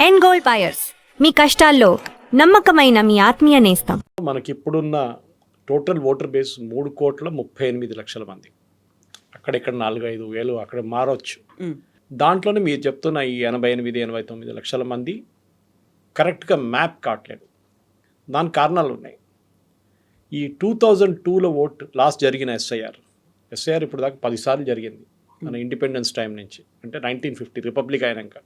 End gold buyers, మీ కష్టాల్లో నమ్మకమైన మీ ఆత్మీయ నేస్తం. మనకి ఇప్పుడున్న టోటల్ ఓటర్ బేస్ 3,38,00,000 మంది. అక్కడిక్కడ 4-5 వేలు అక్కడ మారవచ్చు. దాంట్లోనే మీరు చెప్తున్న ఈ 88-89 లక్షల మంది కరెక్ట్గా మ్యాప్ కావట్లేదు. దానికి కారణాలు ఉన్నాయి. ఈ 2002లో ఓట్ లాస్ట్ జరిగిన ఎస్ఐఆర్ ఇప్పుడు దాకా 10 సార్లు జరిగింది మన ఇండిపెండెన్స్ టైం నుంచి, అంటే 1950 రిపబ్లిక్ అయినాక.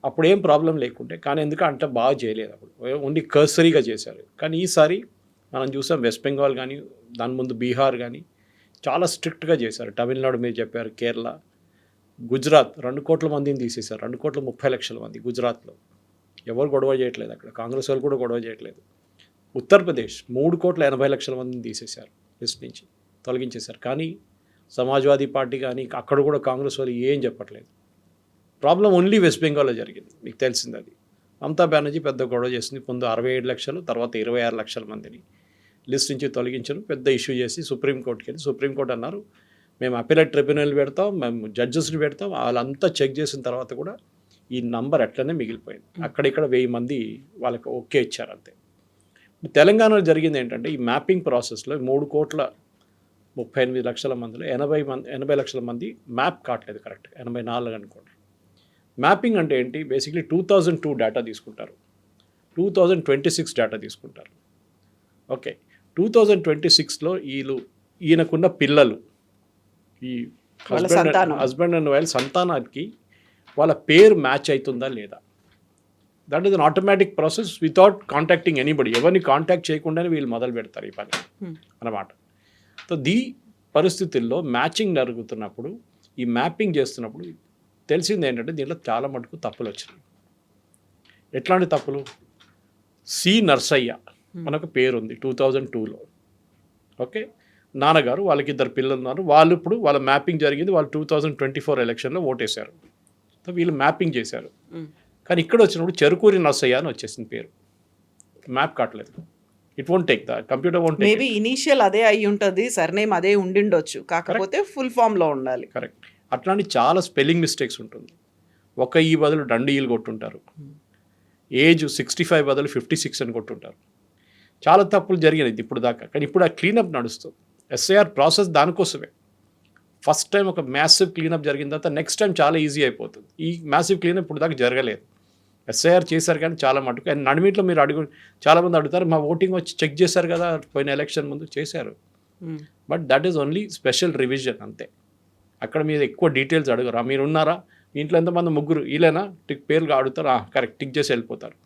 అప్పుడు ఏం ప్రాబ్లం లేకుంటే, కానీ ఎందుకంటే బాగా చేయలేదు, అప్పుడు ఓన్లీ కర్సరీగా చేశారు. కానీ ఈసారి మనం చూసాం వెస్ట్ బెంగాల్ కానీ, దాని ముందు బీహార్ కానీ చాలా స్ట్రిక్ట్గా చేశారు. తమిళనాడు మీరు చెప్పారు, కేరళ, గుజరాత్ 2 కోట్ల మందిని తీసేశారు. 2,30,00,000 మంది గుజరాత్లో. ఎవరు గొడవ చేయట్లేదు అక్కడ, కాంగ్రెస్ వాళ్ళు కూడా గొడవ చేయట్లేదు. ఉత్తరప్రదేశ్ 3,80,00,000 మందిని తీసేశారు, లిస్ట్ నుంచి తొలగించేశారు. కానీ సమాజ్వాదీ పార్టీ కానీ అక్కడ కూడా కాంగ్రెస్ వాళ్ళు ఏం చెప్పట్లేదు. ప్రాబ్లం ఓన్లీ వెస్ట్ బెంగాల్లో జరిగింది, మీకు తెలిసింది అది. మమతా బెనర్జీ పెద్ద గొడవ చేసింది. ముందు 67 లక్షలు, తర్వాత 26 లక్షల మందిని లిస్ట్ నుంచి తొలగించారు. పెద్ద ఇష్యూ చేసి సుప్రీంకోర్టుకి వెళ్ళి, సుప్రీంకోర్టు అన్నారు మేము అపీలేట్ ట్రిబ్యునల్ పెడతాం, మేము జడ్జెస్ని పెడతాం. వాళ్ళంతా చెక్ చేసిన తర్వాత కూడా ఈ నంబర్ అట్లనే మిగిలిపోయింది. అక్కడిక్కడ 1000 మంది వాళ్ళకి ఓకే ఇచ్చారు అంతే. తెలంగాణలో జరిగింది ఏంటంటే, ఈ మ్యాపింగ్ ప్రాసెస్లో 3,38,00,000 మందిలో 80 లక్షల మంది మ్యాప్ కావట్లేదు కరెక్ట్, 84 అనుకోండి. మ్యాపింగ్ అంటే ఏంటి? బేసిక్లీ 2002 డేటా తీసుకుంటారు, 2026 డేటా తీసుకుంటారు. ఓకే, 2026లో ఈయనకున్న పిల్లలు, ఈ హస్బెండ్ అండ్ వైఫ్ సంతానానికి వాళ్ళ పేరు మ్యాచ్ అవుతుందా లేదా. That is an automatic process without contacting anybody. ఎవరిని కాంటాక్ట్ చేయకుండానే వీళ్ళు మొదలు పెడతారు ఈ పని అన్నమాట. సో పరిస్థితుల్లో మ్యాచింగ్ జరుగుతున్నప్పుడు, ఈ మ్యాపింగ్ చేస్తున్నప్పుడు తెలిసింది ఏంటంటే, దీంట్లో చాలా మటుకు తప్పులు వచ్చినాయి. ఎట్లాంటి తప్పులు? సి నర్సయ్య మనకు పేరుంది 2002లో. ఓకే, నాన్నగారు, వాళ్ళకి 2 పిల్లలు ఉన్నారు. వాళ్ళు ఇప్పుడు వాళ్ళ మ్యాపింగ్ జరిగింది, వాళ్ళు 2024 ఎలక్షన్లో ఓటేశారు. సో వీళ్ళు మ్యాపింగ్ చేశారు. కానీ ఇక్కడ వచ్చినప్పుడు చెరుకూరి నర్సయ్య అని వచ్చేసింది పేరు, మ్యాప్ కావట్లేదు. It won't take, the computer won't take. Maybe initial అదే అయి ఉంటుంది, సర్నేమ్ అదే ఉండిండొచ్చు, కాకపోతే ఫుల్ ఫామ్లో ఉండాలి. కరెక్ట్. అట్లాంటి చాలా స్పెల్లింగ్ మిస్టేక్స్ ఉంటుంది. ఒక ఈ బదులు 2 ఈలు కొట్టుంటారు, ఏజ్ 65 బదులు 56 అని కొట్టుంటారు. చాలా తప్పులు జరిగినాయి ఇప్పుడు దాకా. కానీ ఇప్పుడు ఆ క్లీనప్ నడుస్తుంది. ఎస్ఐఆర్ ప్రాసెస్ దానికోసమే. ఫస్ట్ టైం ఒక మ్యాసివ్ క్లీనప్ జరిగిన తర్వాత నెక్స్ట్ టైం చాలా ఈజీ అయిపోతుంది. ఈ మ్యాసివ్ క్లీనప్ ఇప్పుడు దాకా జరగలేదు. ఎస్ఐఆర్ చేశారు కానీ చాలా మటుకు. అండ్ నడిమిట్లో మీరు చాలామంది అడుగుతారు, మా ఓటింగ్ వచ్చి చెక్ చేశారు కదా పోయిన ఎలక్షన్ ముందు. చేశారు, but that is only special revision అంతే. అక్కడ మీరు ఎక్కువ డీటెయిల్స్ అడగరా. మీరు ఉన్నారా, మీ ఇంట్లో ఎంతమంది, 3 వీళ్ళైనా పేర్లు అడుగుతారు, కరెక్ట్ టిక్ చేసి వెళ్ళిపోతారు.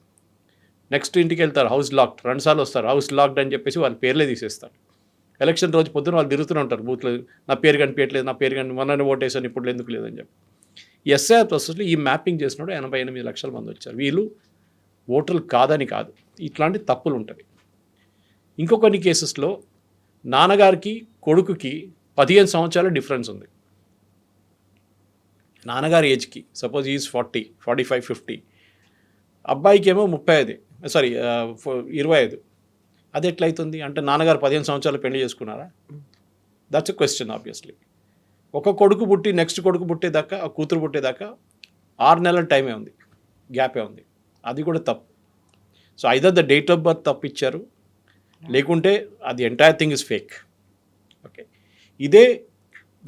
నెక్స్ట్ ఇంటికి వెళ్తారు, హౌస్ లాక్డ్, 2 సార్లు వస్తారు, హౌస్ లాక్డ్ అని చెప్పేసి వాళ్ళ పేర్లే తీసేస్తారు. ఎలక్షన్ రోజు పొద్దున వాళ్ళు తిరుగుతూనే ఉంటారు బూత్లో, నా పేరు కనిపించట్లేదు, నా పేరు మొన్న ఓటేసాను ఇప్పుడు ఎందుకు లేదని చెప్పి. ఈ ఎస్ఐఆర్ ప్రాసెస్లో ఈ మ్యాపింగ్ చేసినప్పుడు 88 లక్షల మంది వచ్చారు. వీళ్ళు ఓటర్లు కాదని కాదు, ఇట్లాంటి తప్పులు ఉంటుంది. ఇంకో కొన్ని కేసెస్లో నాన్నగారికి కొడుకుకి 15 సంవత్సరాల డిఫరెన్స్ ఉంది. నాన్నగారి ఏజ్కి సపోజ్ ఈజ్ 40, 45, 50, అబ్బాయికి ఏమో 25. అది ఎట్లయితుంది అంటే, నాన్నగారు 15 సంవత్సరాలు పెళ్లి చేసుకున్నారా? That's a question obviously. ఒక కొడుకు పుట్టి నెక్స్ట్ కొడుకు పుట్టేదాకా, కూతురు పుట్టేదాకా 6 నెలల టైమే ఉంది, గ్యాపే ఉంది. అది కూడా తప్పు. So either the date of birth తప్పు ఇచ్చారు, లేకుంటే అది entire thing is fake. Okay, ఇదే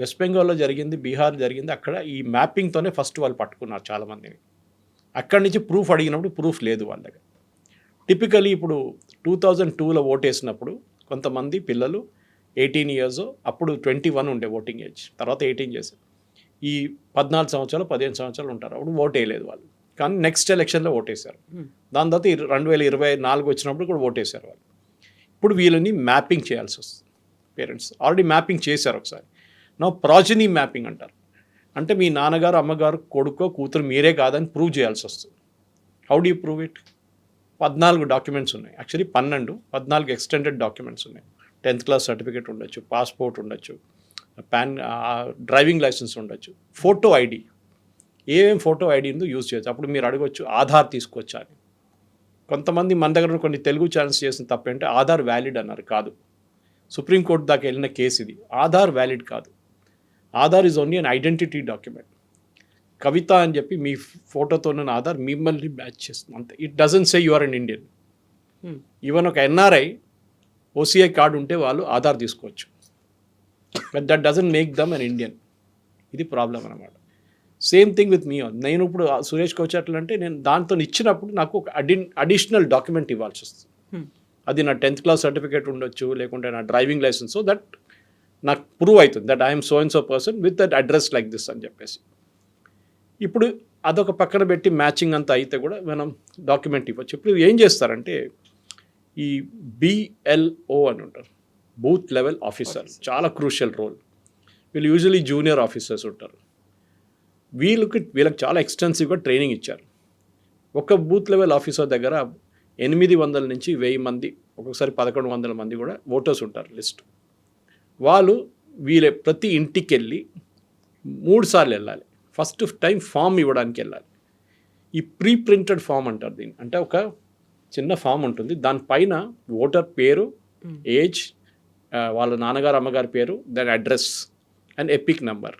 వెస్ట్ బెంగాల్లో జరిగింది, బీహార్ జరిగింది. అక్కడ ఈ మ్యాపింగ్తోనే ఫస్ట్ వాళ్ళు పట్టుకున్నారు చాలామందిని. అక్కడి నుంచి ప్రూఫ్ అడిగినప్పుడు ప్రూఫ్ లేదు వాళ్ళ దగ్గర. టిపికలీ ఇప్పుడు 2002లో ఓటేసినప్పుడు కొంతమంది పిల్లలు 18 years, అప్పుడు 21 ఉండే ఓటింగ్ ఏజ్, తర్వాత 18 చేశారు. ఈ 14 సంవత్సరాలు 15 సంవత్సరాలు ఉంటారు, అప్పుడు ఓట్ వేయలేదు వాళ్ళు. కానీ నెక్స్ట్ ఎలక్షన్లో ఓటేశారు. దాని తర్వాత 2024 వచ్చినప్పుడు కూడా ఓటేశారు వాళ్ళు. ఇప్పుడు వీళ్ళని మ్యాపింగ్ చేయాల్సి వస్తుంది. పేరెంట్స్ ఆల్రెడీ మ్యాపింగ్ చేశారు ఒకసారి. నా ప్రాజనీ మ్యాపింగ్ అంటారు. అంటే మీ నాన్నగారు, అమ్మగారు, కొడుకో కూతురు మీరే కాదని ప్రూవ్ చేయాల్సి వస్తుంది. How do you prove it? 14 documents ఉన్నాయి, యాక్చువల్లీ 14 ఎక్స్టెండెడ్ డాక్యుమెంట్స్ ఉన్నాయి. 10th క్లాస్ సర్టిఫికేట్ ఉండొచ్చు, పాస్పోర్ట్ ఉండొచ్చు, డ్రైవింగ్ లైసెన్స్ ఉండొచ్చు, ఫోటో ఐడి. ఏమేమి ఫోటో ఐడి ఉందో యూజ్ చేయొచ్చు. అప్పుడు మీరు అడగొచ్చు ఆధార్ తీసుకొచ్చా అని. కొంతమంది మన దగ్గర కొన్ని తెలుగు ఛానల్స్ చేసిన తప్పేంటే ఆధార్ వ్యాలిడ్ అన్నారు. కాదు, సుప్రీంకోర్టు దాకా వెళ్ళిన కేసు ఇది. ఆధార్ వ్యాలిడ్ కాదు. Aadhaar is only an identity document. Kavitha అని చెప్పి మీ ఫోటోతో ఉన్న ఆధార్ మిమ్మల్ని బ్యాచ్ చేస్తుంది అంతే. It doesn't say you are un Indian. Even ఒక ఎన్ఆర్ఐ ఓసీఐ కార్డు ఉంటే వాళ్ళు ఆధార్ తీసుకోవచ్చు, but that doesn't make them un Indian. ఇది ప్రాబ్లం అనమాట. Same thing with me. నేను ఇప్పుడు సురేష్కి వచ్చేట్లంటే నేను దాంతో ఇచ్చినప్పుడు నాకు ఒక అడిషనల్ డాక్యుమెంట్ ఇవ్వాల్సి వస్తుంది. అది నా 10th క్లాస్ సర్టిఫికేట్ ఉండొచ్చు, లేకుంటే నా డ్రైవింగ్ లైసెన్స్. సో దట్ నాకు ప్రూవ్ అవుతుంది that I'm so and so person with that address like this అని చెప్పేసి. ఇప్పుడు అదొక పక్కన పెట్టి మ్యాచింగ్ అంతా అయితే కూడా మనం డాక్యుమెంట్ ఇవ్వచ్చు. ఇప్పుడు ఏం చేస్తారంటే ఈ BLO అని ఉంటారు, బూత్ లెవెల్ ఆఫీసర్, చాలా క్రూషియల్ రోల్. వీళ్ళు యూజువలీ జూనియర్ ఆఫీసర్స్ ఉంటారు. వీళ్ళకి చాలా ఎక్స్టెన్సివ్గా ట్రైనింగ్ ఇచ్చారు. ఒక బూత్ లెవెల్ ఆఫీసర్ దగ్గర 800 నుంచి 1000 మంది, ఒక్కొక్కసారి 1100 మంది కూడా ఓటర్స్ ఉంటారు లిస్ట్. వాళ్ళు ప్రతి ఇంటికి వెళ్ళి 3 సార్లు వెళ్ళాలి. ఫస్ట్ టైం ఫామ్ ఇవ్వడానికి వెళ్ళాలి. ఈ ప్రీ ప్రింటెడ్ ఫామ్ అంటారు దీన్ని. అంటే ఒక చిన్న ఫామ్ ఉంటుంది, దానిపైన ఓటర్ పేరు, ఏజ్, వాళ్ళ నాన్నగారు అమ్మగారి పేరు, దాని అడ్రస్ అండ్ ఎపిక్ నెంబర్,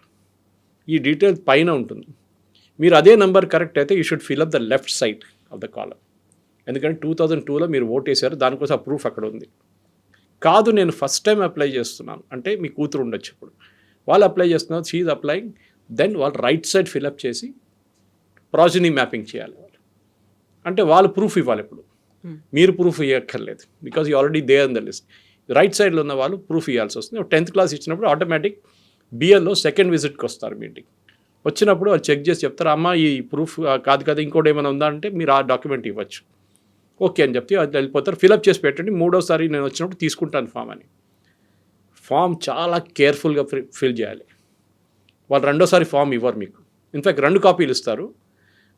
ఈ డీటెయిల్స్ పైన ఉంటుంది. మీరు అదే నెంబర్ కరెక్ట్ అయితే you should fill up the left side of the column. ఎందుకంటే 2002లో మీరు ఓట్ వేసారు, దానికోసం ఆ ప్రూఫ్ అక్కడ ఉంది. కాదు నేను ఫస్ట్ టైం అప్లై చేస్తున్నాను అంటే మీ కూతురు ఉండొచ్చు, ఇప్పుడు వాళ్ళు అప్లై చేస్తున్నారు, షీఈ్ అప్లైయింగ్, దెన్ వాళ్ళు రైట్ సైడ్ ఫిల్అప్ చేసి ప్రాజనీ మ్యాపింగ్ చేయాలి వాళ్ళు. అంటే వాళ్ళు ప్రూఫ్ ఇవ్వాలి. ఇప్పుడు మీరు ప్రూఫ్ ఇవ్వక్కర్లేదు, because you already they in the list. Right సైడ్లో ఉన్న వాళ్ళు ప్రూఫ్ ఇవ్వాల్సి వస్తుంది. 10th క్లాస్ ఇచ్చినప్పుడు ఆటోమేటిక్ BLO సెకండ్ విజిట్కి వస్తారు మీటింగ్. వచ్చినప్పుడు వాళ్ళు చెక్ చేసి చెప్తారు, అమ్మ ఈ ప్రూఫ్ కాదు కదా, ఇంకోటి ఏమైనా ఉందా అంటే మీరు ఆ డాక్యుమెంట్ ఇవ్వచ్చు. ఓకే అని చెప్తే అది వెళ్ళిపోతారు, ఫిలప్ చేసి పెట్టండి, 3వసారి నేను వచ్చినప్పుడు తీసుకుంటాను ఫామ్ అని. ఫామ్ చాలా కేర్ఫుల్గా ఫిల్ చేయాలి. వాళ్ళు 2వసారి ఫామ్ ఇవ్వరు మీకు. ఇన్ఫ్యాక్ట్ 2 కాపీలు ఇస్తారు.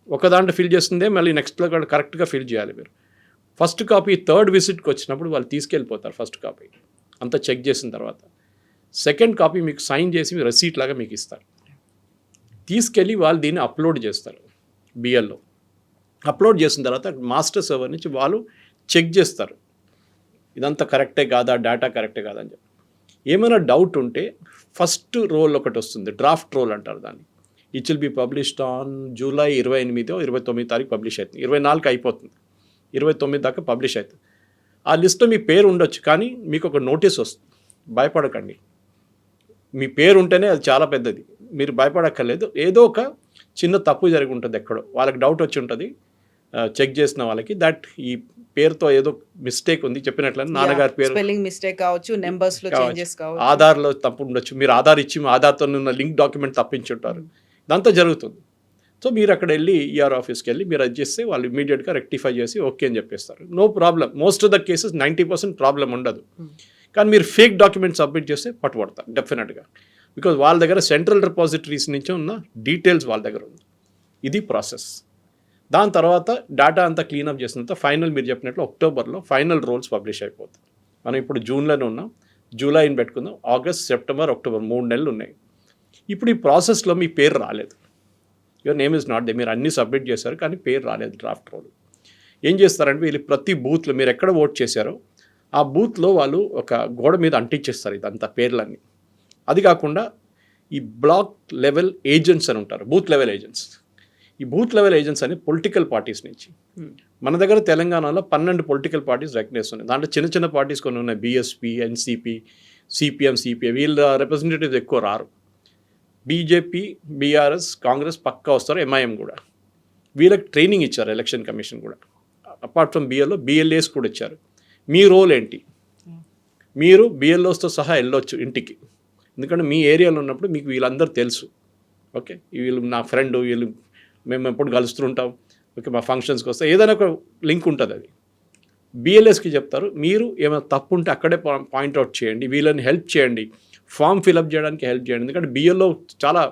ఒక దాంట్లో ఫిల్ చేస్తుందే మళ్ళీ నెక్స్ట్లో కూడా కరెక్ట్గా ఫిల్ చేయాలి మీరు. ఫస్ట్ కాపీ 3rd విజిట్కి వచ్చినప్పుడు వాళ్ళు తీసుకెళ్ళిపోతారు ఫస్ట్ కాపీ అంతా చెక్ చేసిన తర్వాత. సెకండ్ కాపీ మీకు సైన్ చేసి రెసీట్ లాగా మీకు ఇస్తారు. తీసుకెళ్ళి వాళ్ళు దీన్ని అప్లోడ్ చేస్తారు BLO. అప్లోడ్ చేసిన తర్వాత మాస్టర్ సర్వర్ నుంచి వాళ్ళు చెక్ చేస్తారు ఇదంతా కరెక్టే కాదా, డేటా కరెక్టే కాదా అని చెప్పి. ఏమైనా డౌట్ ఉంటే ఫస్ట్ రోల్ ఒకటి వస్తుంది, డ్రాఫ్ట్ రోల్ అంటారు దాన్ని. It will be published on July 28 or 29 తారీఖు పబ్లిష్ అవుతుంది. 24 అయిపోతుంది, 29 దాకా పబ్లిష్ అవుతుంది. ఆ లిస్ట్లో మీ పేరు ఉండొచ్చు, కానీ మీకు ఒక నోటీస్ వస్తుంది. భయపడకండి, మీ పేరు ఉంటేనే అది చాలా పెద్దది, మీరు భయపడక్కర్లేదు. ఏదో ఒక చిన్న తప్పు జరిగి ఉంటుంది ఎక్కడో, వాళ్ళకి డౌట్ వచ్చి ఉంటుంది చెక్ చేసిన వాళ్ళకి, దట్ ఈ పేరుతో ఏదో మిస్టేక్ ఉంది, చెప్పినట్లని నాన్నగారి పేరు స్పెల్లింగ్ మిస్టేక్ కావచ్చు, నెంబర్స్ లో చేంజెస్ కావచ్చు, ఆధార్లో తప్పు ఉండొచ్చు, మీరు ఆధార్ ఇచ్చి ఆధార్తో ఉన్న లింక్ డాక్యుమెంట్ తప్పించుంటారు, ఇదంతా జరుగుతుంది. సో మీరు అక్కడ వెళ్ళి ER ఆఫీస్కి వెళ్ళి మీరు అది చేస్తే వాళ్ళు ఇమీడియట్గా రెక్టిఫై చేసి ఓకే అని చెప్పేస్తారు. No problem. Most of the cases 90% problem ఉండదు. కానీ మీరు ఫేక్ డాక్యుమెంట్ సబ్మిట్ చేస్తే పట్టుబడతారు డెఫినెట్గా, బికాజ్ వాళ్ళ దగ్గర సెంట్రల్ రిపాజిటరీస్ నుంచి ఉన్న డీటెయిల్స్ వాళ్ళ దగ్గర ఉంది. ఇది ప్రాసెస్. దాని తర్వాత డేటా అంతా క్లీనప్ చేసిన తర్వాత ఫైనల్ మీరు చెప్పినట్లు అక్టోబర్లో ఫైనల్ రోల్స్ పబ్లిష్ అయిపోతుంది. మనం ఇప్పుడు జూన్లోనే ఉన్నాం, జూలైని పెట్టుకుందాం, ఆగస్ట్, సెప్టెంబర్, అక్టోబర్ 3 నెలలు ఉన్నాయి. ఇప్పుడు ఈ ప్రాసెస్లో మీ పేరు రాలేదు, your name is not they, మీరు అన్నీ సబ్మిట్ చేశారు కానీ పేరు రాలేదు డ్రాఫ్ట్ రోల్. ఏం చేస్తారంటే వీళ్ళు ప్రతి బూత్లో మీరు ఎక్కడ ఓట్ చేశారో ఆ బూత్లో వాళ్ళు ఒక గోడ మీద అంటించేస్తారు ఇదంతా పేర్లన్నీ. అది కాకుండా ఈ బ్లాక్ లెవెల్ ఏజెంట్స్ అని ఉంటారు, బూత్ లెవెల్ ఏజెంట్స్. ఈ బూత్ లెవెల్ ఏజెంట్స్ అని పొలిటికల్ పార్టీస్ నుంచి, మన దగ్గర తెలంగాణలో 12 పొలిటికల్ పార్టీస్ రికగ్నైజ్ ఉన్నాయి. దాంట్లో చిన్న చిన్న పార్టీస్ కొన్ని ఉన్నాయి, BSP, NCP, CPM, CPI. వీళ్ళ రిప్రజెంటేటివ్స్ ఎక్కువ రారు. BJP, BRS, కాంగ్రెస్ పక్కా వస్తారు, MIM కూడా. వీళ్ళకి ట్రైనింగ్ ఇచ్చారు ఎలక్షన్ కమిషన్ కూడా. అపార్ట్ ఫ్రమ్ BLO, BLAs కూడా ఇచ్చారు. మీ రోల్ ఏంటి? మీరు BLOస్తో సహా వెళ్ళొచ్చు ఇంటికి, ఎందుకంటే మీ ఏరియాలో ఉన్నప్పుడు మీకు వీళ్ళందరూ తెలుసు. ఓకే, వీళ్ళు నా ఫ్రెండ్, వీళ్ళు మేము ఎప్పుడు కలుస్తుంటాం, ఓకే మా ఫంక్షన్స్కి వస్తే ఏదైనా ఒక లింక్ ఉంటుంది. అది BLSకి చెప్తారు, మీరు ఏమైనా తప్పు ఉంటే అక్కడే పాయింట్అవుట్ చేయండి, వీళ్ళని హెల్ప్ చేయండి, ఫామ్ ఫిలప్ చేయడానికి హెల్ప్ చేయండి. ఎందుకంటే BLO చాలా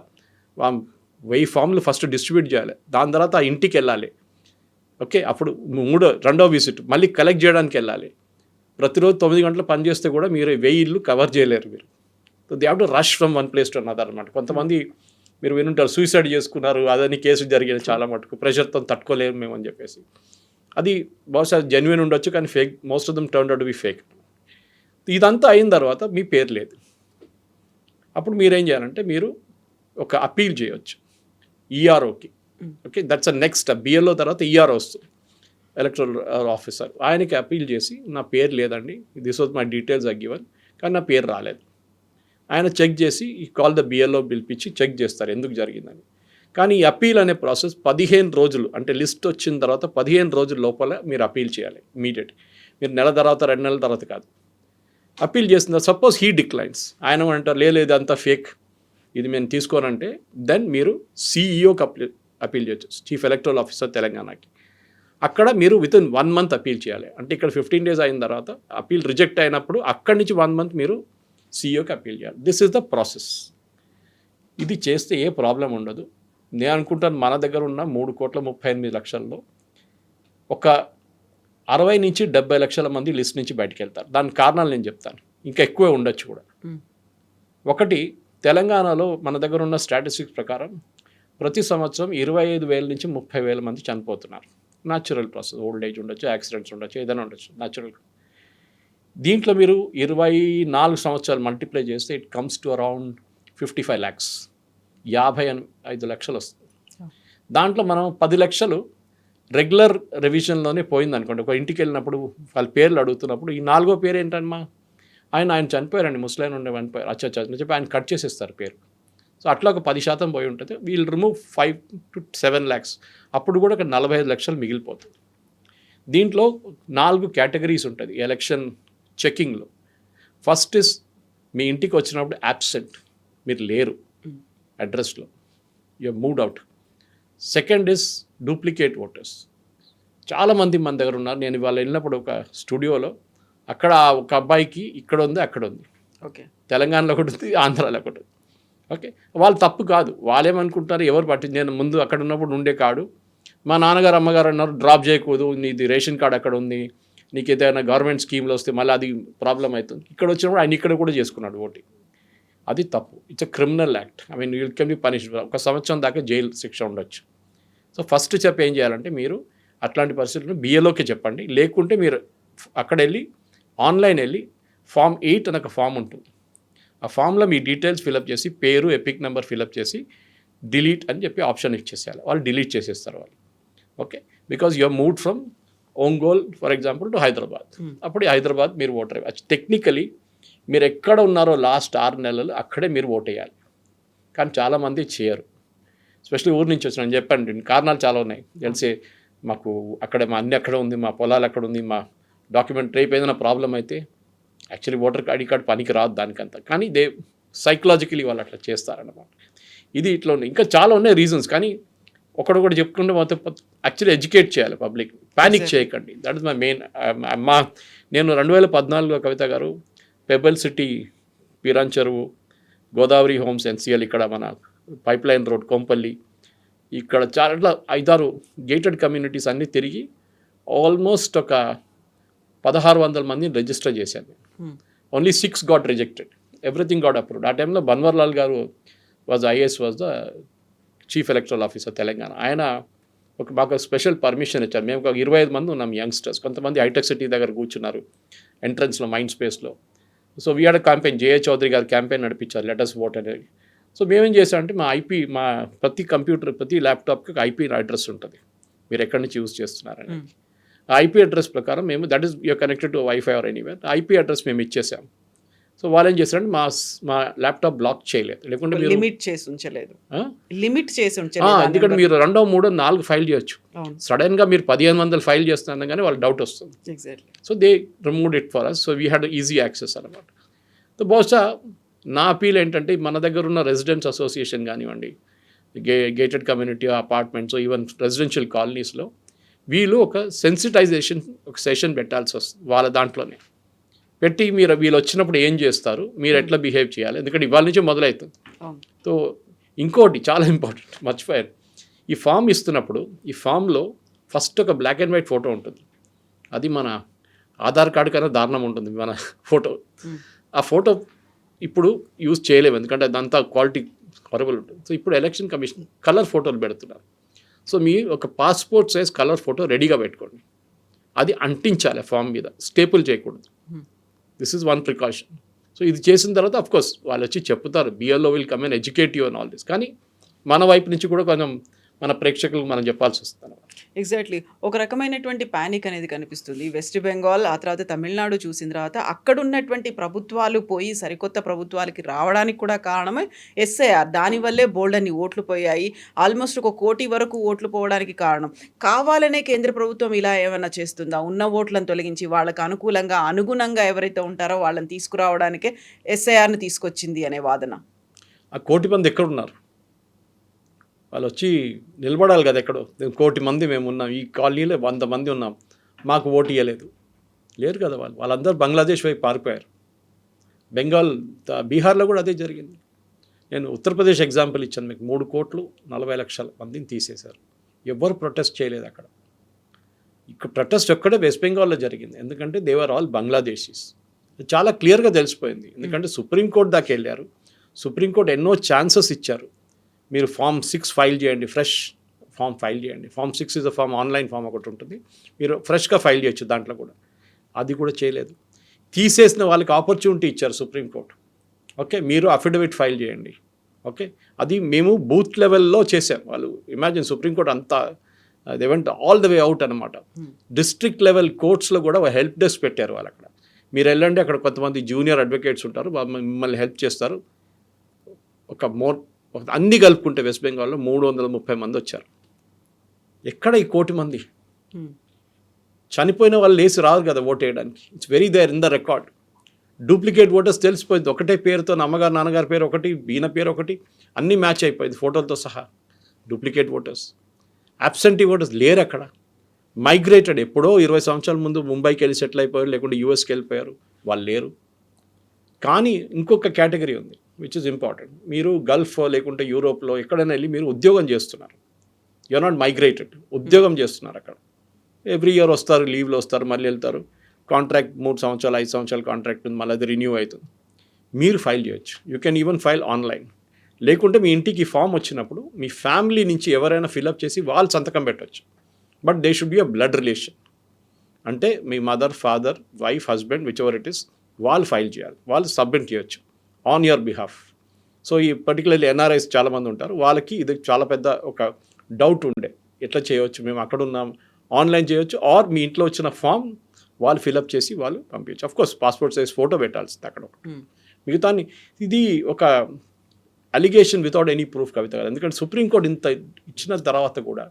1000 ఫామ్లు ఫస్ట్ డిస్ట్రిబ్యూట్ చేయాలి, దాని తర్వాత ఆ ఇంటికి వెళ్ళాలి. ఓకే, అప్పుడు 2వ విజిట్ మళ్ళీ కలెక్ట్ చేయడానికి వెళ్ళాలి. ప్రతిరోజు 9 గంటలు పనిచేస్తే కూడా మీరు 1000 ఇళ్ళు కవర్ చేయలేరు మీరు. So they have to rush from one place to another అనమాట. కొంతమంది మీరు వినుంటారు, సూసైడ్ చేసుకున్నారు, అదని కేసు జరిగిన చాలా మటుకు, ప్రెషర్తో తట్టుకోలేము మేము అని చెప్పేసి. అది బహుశా జెన్యున్ ఉండొచ్చు, కానీ fake, most of them turn out to be fake. ఇదంతా అయిన తర్వాత మీ పేరు లేదు. అప్పుడు మీరేం చేయాలంటే మీరు ఒక అప్పీల్ చేయవచ్చు. ఈఆర్ఓకి. Okay, that's a next BLO తర్వాత ఈఆర్ఓ వస్తుంది, ఎలక్టరల్ ఆఫీసర్. ఆయనకి అపీల్ చేసి నా పేరు లేదండి, this was my details are given, కానీ నా పేరు రాలేదు. ఆయన చెక్ చేసి ఈ కాల్ ద బిఎల్ఓ పిలిపించి చెక్ చేస్తారు ఎందుకు జరిగిందని. కానీ ఈ అపీల్ అనే ప్రాసెస్ 15 రోజులు, అంటే లిస్ట్ వచ్చిన తర్వాత 15 రోజుల లోపల మీరు అపీల్ చేయాలి ఇమీడియట్. మీరు నెల తర్వాత 2 నెలల తర్వాత కాదు. అపీల్ చేసిన సపోజ్ హీ డిక్లైన్స్, ఆయన అంటారు లేదు అంతా ఫేక్, ఇది మేము తీసుకోనంటే, దెన్ మీరు సిఇఓకి అపీల్ చేయొచ్చు, చీఫ్ ఎలక్టరల్ ఆఫీసర్ తెలంగాణకి. అక్కడ మీరు వితిన్ 1 మంత్ అపీల్ చేయాలి. అంటే ఇక్కడ 15 days అయిన తర్వాత అపీల్ రిజెక్ట్ అయినప్పుడు అక్కడి నుంచి 1 month మీరు సిఇఓకి అపీల్ చేయాలి. This is the process. ఇది చేస్తే ఏ ప్రాబ్లం ఉండదు. నేను అనుకుంటాను మన దగ్గర ఉన్న 3,38,00,000 ఒక 60 నుంచి 70 లక్షల మంది లిస్ట్ నుంచి బయటకు వెళ్తారు. దానికి కారణాలు నేను చెప్తాను, ఇంకా ఎక్కువే ఉండొచ్చు కూడా. ఒకటి, తెలంగాణలో మన దగ్గర ఉన్న స్టాటిస్టిక్స్ ప్రకారం ప్రతి సంవత్సరం 25,000 నుంచి 30,000 మంది చనిపోతున్నారు. న్యాచురల్ ప్రాసెస్, ఓల్డ్ ఏజ్ ఉండొచ్చు, యాక్సిడెంట్స్ ఉండొచ్చు, ఏదైనా ఉండొచ్చు, న్యాచురల్. దీంట్లో మీరు 24 సంవత్సరాలు మల్టిప్లై చేస్తే it comes to around 55 lakhs, 55 లక్షలు వస్తుంది. దాంట్లో మనం 10 లక్షలు రెగ్యులర్ రివిజన్లోనే పోయింది అనుకోండి. ఒక ఇంటికి వెళ్ళినప్పుడు వాళ్ళ పేర్లు అడుగుతున్నప్పుడు ఈ 4వ పేరు ఏంటమ్మా, ఆయన చనిపోయారండి, ముసలైన ఉండే చనిపోయారు, అచ్చా చెప్పి ఆయన కట్ చేసేస్తారు పేరు. సో అట్లా ఒక 10% పోయి ఉంటుంది. వీల్ రిమూవ్ 5 to 7 lakhs, అప్పుడు కూడా ఒక 45 లక్షలు మిగిలిపోతుంది. దీంట్లో 4 కేటగిరీస్ ఉంటుంది ఎలక్షన్ చెకింగ్లో. ఫస్ట్ ఇస్ మీ ఇంటికి వచ్చినప్పుడు యాబ్సెంట్, మీరు లేరు అడ్రస్లో, you moved out. Second is duplicate voters. చాలామంది మన దగ్గర ఉన్నారు. నేను ఇవాళ వెళ్ళినప్పుడు ఒక స్టూడియోలో అక్కడ ఒక అబ్బాయికి ఇక్కడ ఉంది అక్కడ ఉంది, ఓకే, తెలంగాణలో ఒకటి ఉంది, ఆంధ్రాలో ఒకటి ఉంది. ఓకే, వాళ్ళు తప్పు కాదు, వాళ్ళేమనుకుంటారు, ఎవరు పట్టింది, నేను ముందు అక్కడ ఉన్నప్పుడు ఉండే కాడు, మా నాన్నగారు అమ్మగారు అన్నారు డ్రాప్ చేయకూడదు, నీది రేషన్ కార్డు అక్కడ ఉంది, నీకు ఏదైనా గవర్నమెంట్ స్కీమ్లో వస్తే మళ్ళీ అది ప్రాబ్లం అవుతుంది. ఇక్కడ వచ్చినప్పుడు ఆయన ఇక్కడ కూడా చేసుకున్నాడు ఓటింగ్. అది తప్పు, it's a criminal act. I mean you can be punished, 1 సంవత్సరం దాకా జైలు శిక్ష ఉండొచ్చు. సో ఫస్ట్ స్టెప్ ఏం చేయాలంటే, మీరు అట్లాంటి పరిస్థితులను బిఏలోకి చెప్పండి. లేకుంటే మీరు అక్కడ వెళ్ళి ఆన్లైన్ వెళ్ళి Form 8 అని ఒక ఫామ్ ఉంటుంది. ఆ ఫామ్లో మీ డీటెయిల్స్ ఫిలప్ చేసి, పేరు, ఎపిక్ నెంబర్ ఫిలప్ చేసి డిలీట్ అని చెప్పి ఆప్షన్ ఇచ్చేసేయాలి. వాళ్ళు డిలీట్ చేసేస్తారు వాళ్ళు. Okay, because you are moved from Ongole for example to Hyderabad. అప్పుడు హైదరాబాద్ మీరు ఓటర్ అయ్యారు. టెక్నికలీ మీరు ఎక్కడ ఉన్నారో లాస్ట్ 6 నెలలు అక్కడే మీరు ఓట్ వేయాలి. కానీ చాలామంది చేయరు, ఎస్పెషల్లీ ఊరి నుంచి వచ్చిన. నేను చెప్పండి, కారణాలు చాలా ఉన్నాయి. తెలిసే మాకు అక్కడ మా అన్ని అక్కడ ఉంది, మా పొలాలు అక్కడ ఉంది, మా డాక్యుమెంట్ రేపు ఏదైనా ప్రాబ్లం అయితే యాక్చువల్లీ ఓటర్ ఐడి కార్డ్ పనికి రాదు దానికంతా, కానీ సైకలాజికలీ వాళ్ళు అట్లా చేస్తారన్నమాట. ఇది ఇట్లా ఉన్నాయి, ఇంకా చాలా ఉన్నాయి రీజన్స్. కానీ ఒకటి చెప్పుకుంటే మొత్తం యాక్చువల్లీ ఎడ్యుకేట్ చేయాలి పబ్లిక్, ప్యానిక్ చేయకండి. That is my main. నేను 2014లో కవిత గారు పెబల్ సిటీ, పీరాన్ చెరువు, గోదావరి హోమ్స్, ఎన్సిఎల్, ఇక్కడ మన పైప్ లైన్ రోడ్, కొంపల్లి, ఇక్కడ చాలా 5-6 గేటెడ్ కమ్యూనిటీస్ అన్నీ తిరిగి ఆల్మోస్ట్ ఒక 1,600 మందిని రిజిస్టర్ చేశాను. Only 6 got rejected, everything got approved. ఆ టైంలో బన్వర్లాల్ గారు IAS was the chief electoral officer Telangana. ఆయన మాకు స్పెషల్ పర్మిషన్ ఇచ్చారు. మేము ఒక 25 మంది ఉన్నాం యంగ్స్టర్స్. కొంతమంది హైటెక్ సిటీ దగ్గర కూర్చున్నారు ఎంట్రన్స్లో, మైండ్ స్పేస్లో. So we had campaign, J A Chowdary garu campaign నడిపించారు, లెటర్స్ ఓట్ అనేది. సో మేమేం చేసామంటే మా ప్రతి కంప్యూటర్, ప్రతి ల్యాప్టాప్కి ఐపీ అడ్రస్ ఉంటుంది, మీరు ఎక్కడి నుంచి యూజ్ చేస్తున్నారని. ఆ ఐపీ అడ్రస్ ప్రకారం మేము, that is you're connected to WiFi or anywhere, IP address మేము ఇచ్చేసాం. సో వాళ్ళు ఏం చేస్తారంటే మా ల్యాప్టాప్ బ్లాక్ చేయలేదు, లేకుంటే లిమిట్ చేసి ఉంచలేదు. ఎందుకంటే మీరు 2, 3, 4 ఫైల్ చేయొచ్చు. సడన్గా మీరు 1500 ఫైల్ చేస్తున్నారు కానీ వాళ్ళు డౌట్ వస్తుంది. So they removed it for us. So we had easy access అనమాట. సో బహుశా నా అపీల్ ఏంటంటే, మన దగ్గర ఉన్న రెసిడెంట్స్ అసోసియేషన్ కానివ్వండి, gated community apartments, even residential కాలనీస్లో వీళ్ళు ఒక సెన్సిటైజేషన్ ఒక సెషన్ పెట్టాల్సి వస్తుంది. వాళ్ళ దాంట్లోనే పెట్టి వీళ్ళు వచ్చినప్పుడు ఏం చేస్తారు, మీరు ఎట్లా బిహేవ్ చేయాలి, ఎందుకంటే ఇవాళ నుంచే మొదలవుతుంది. సో ఇంకోటి చాలా ఇంపార్టెంట్, మర్చిపోయారు. ఈ ఫామ్ ఇస్తున్నప్పుడు ఈ ఫామ్లో ఫస్ట్ ఒక బ్లాక్ అండ్ వైట్ ఫోటో ఉంటుంది. అది మన ఆధార్ కార్డు కన్నా దారుణం ఉంటుంది మన ఫోటో. ఆ ఫోటో ఇప్పుడు యూజ్ చేయలేము, ఎందుకంటే అదంతా క్వాలిటీ హారబుల్ ఉంటుంది. సో ఇప్పుడు ఎలక్షన్ కమిషన్ కలర్ ఫోటోలు పెడుతున్నారు. సో మీ ఒక పాస్పోర్ట్ సైజ్ కలర్ ఫోటో రెడీగా పెట్టుకోండి. అది అంటించాలి ఫామ్ మీద, స్టేపుల్ చేయకూడదు. This is one precaution. So ఇది చేసిన తర్వాత అఫ్కోర్స్ వాళ్ళు వచ్చి చెప్తారు, BLO will come and educate you and all this. కానీ మన వైపు నుంచి కూడా కొంచెం మన ప్రేక్షకులకు మనం చెప్పాల్సి వస్తుంది. ఎగ్జాక్ట్లీ. ఒక రకమైనటువంటి ప్యానిక్ అనేది కనిపిస్తుంది. వెస్ట్ బెంగాల్, ఆ తర్వాత తమిళనాడు చూసిన తర్వాత అక్కడున్నటువంటి ప్రభుత్వాలు పోయి సరికొత్త ప్రభుత్వాలకి రావడానికి కూడా కారణమే ఎస్ఐఆర్. దానివల్లే బోల్డన్ని ఓట్లు పోయాయి. ఆల్మోస్ట్ 1 కోటి వరకు ఓట్లు పోవడానికి కారణం. కావాలనే కేంద్ర ప్రభుత్వం ఇలా ఏమన్నా చేస్తుందా? ఉన్న ఓట్లను తొలగించి వాళ్ళకి అనుగుణంగా ఎవరైతే ఉంటారో వాళ్ళని తీసుకురావడానికే ఎస్ఐఆర్‌ని తీసుకొచ్చింది అనే వాదన. ఆ 1 కోటి మంది ఎక్కడున్నారు? వాళ్ళు వచ్చి నిలబడాలి కదా ఎక్కడో. 1 కోటి మంది మేము ఉన్నాం, ఈ కాలనీలో 100 మంది ఉన్నాం, మాకు ఓటు ఇవ్వలేదు. లేరు కదా వాళ్ళందరూ బంగ్లాదేశ్ వైపు పారిపోయారు. బీహార్లో కూడా అదే జరిగింది. నేను ఉత్తరప్రదేశ్ ఎగ్జాంపుల్ ఇచ్చాను మీకు. 3,40,00,000 మందిని తీసేశారు. ఎవ్వరు ప్రొటెస్ట్ చేయలేదు అక్కడ. ఇక్కడ ప్రొటెస్ట్ ఒక్కడే వెస్ట్ బెంగాల్లో జరిగింది. ఎందుకంటే దే ఆర్ ఆల్ బంగ్లాదేశీస్. చాలా క్లియర్గా తెలిసిపోయింది. ఎందుకంటే సుప్రీంకోర్టు దాకా వెళ్ళారు. సుప్రీంకోర్టు ఎన్నో ఛాన్సెస్ ఇచ్చారు. మీరు ఫామ్ 6 ఫైల్ చేయండి, ఫ్రెష్ ఫామ్ ఫైల్ చేయండి. Form 6 is a form, online form ఒకటి ఉంటుంది, మీరు ఫ్రెష్గా ఫైల్ చేయొచ్చు దాంట్లో కూడా. అది కూడా చేయలేదు. తీసేసిన వాళ్ళకి ఆపర్చునిటీ ఇచ్చారు సుప్రీంకోర్టు. ఓకే, మీరు అఫిడవిట్ ఫైల్ చేయండి. ఓకే, అది మేము బూత్ లెవెల్లో చేసాం. వాళ్ళు ఇమాజిన్ సుప్రీంకోర్టు అంతా they went all the way out అనమాట. డిస్ట్రిక్ట్ లెవెల్ కోర్ట్స్లో కూడా హెల్ప్ డెస్క్ పెట్టారు వాళ్ళు. అక్కడ మీరు వెళ్ళండి, అక్కడ కొంతమంది జూనియర్ అడ్వకేట్స్ ఉంటారు, మిమ్మల్ని హెల్ప్ చేస్తారు. అన్నీ కలుపుకుంటే వెస్ట్ బెంగాల్లో 330 మంది వచ్చారు. ఎక్కడ ఈ 1 కోటి మంది? చనిపోయిన వాళ్ళు లేచి రాదు కదా ఓటు వేయడానికి. It's very there in the record. Duplicate voters తెలిసిపోయింది. ఒకటే పేరుతో అమ్మగారు నాన్నగారి పేరు ఒకటి, ఈయన పేరు ఒకటి, అన్నీ మ్యాచ్ అయిపోయింది ఫోటోలతో సహా. డూప్లికేట్ ఓటర్స్, అబ్సెంటీ ఓటర్స్ లేరు అక్కడ. మైగ్రేటెడ్, ఎప్పుడో 20 సంవత్సరాల ముందు ముంబైకి వెళ్ళి సెటిల్ అయిపోయారు, లేకుంటే యూఎస్కి వెళ్ళిపోయారు, వాళ్ళు లేరు. కానీ ఇంకొక కేటగిరీ ఉంది విచ్ ఇస్ ఇంపార్టెంట్. మీరు గల్ఫ్ లేకుంటే యూరోప్లో ఎక్కడైనా వెళ్ళి మీరు ఉద్యోగం చేస్తున్నారు, యూఆర్ నాట్ మైగ్రేటెడ్, ఉద్యోగం చేస్తున్నారు అక్కడ. ఎవ్రీ ఇయర్ వస్తారు, లీవ్లో వస్తారు, మళ్ళీ వెళ్తారు. కాంట్రాక్ట్ 3 సంవత్సరాలు 5 సంవత్సరాల కాంట్రాక్ట్ ఉంది, మళ్ళీ అది రిన్యూ అవుతుంది. మీరు ఫైల్ చేయొచ్చు. You can even file online. లేకుంటే మీ ఇంటికి ఫామ్ వచ్చినప్పుడు మీ ఫ్యామిలీ నుంచి ఎవరైనా ఫిలప్ చేసి వాళ్ళు సంతకం పెట్టవచ్చు. But they should be a blood relation. అంటే మీ mother, father, wife, husband, whichever it is, వాళ్ళు ఫైల్ చేయాలి, వాళ్ళు సబ్మిట్ చేయొచ్చు ఆన్ యువర్ బిహాఫ్. సో ఈ పర్టికులర్లీ ఎన్ఆర్ఐస్ చాలామంది ఉంటారు, వాళ్ళకి ఇది చాలా పెద్ద ఒక డౌట్ ఉండే, ఎట్లా చేయవచ్చు, మేము అక్కడ ఉన్నాం, ఆన్లైన్ చేయొచ్చు, ఆర్ మీ ఇంట్లో వచ్చిన ఫామ్ వాళ్ళు ఫిలప్ చేసి వాళ్ళు పంపించచ్చు. అఫ్కోర్స్ పాస్పోర్ట్ సైజ్ ఫోటో పెట్టాల్సింది అక్కడ ఒకటి. మిగతా ఇది ఒక అలిగేషన్ వితౌట్ ఎనీ ప్రూఫ్ కవిత కదా. ఎందుకంటే సుప్రీంకోర్టు ఇంత ఇచ్చిన తర్వాత కూడా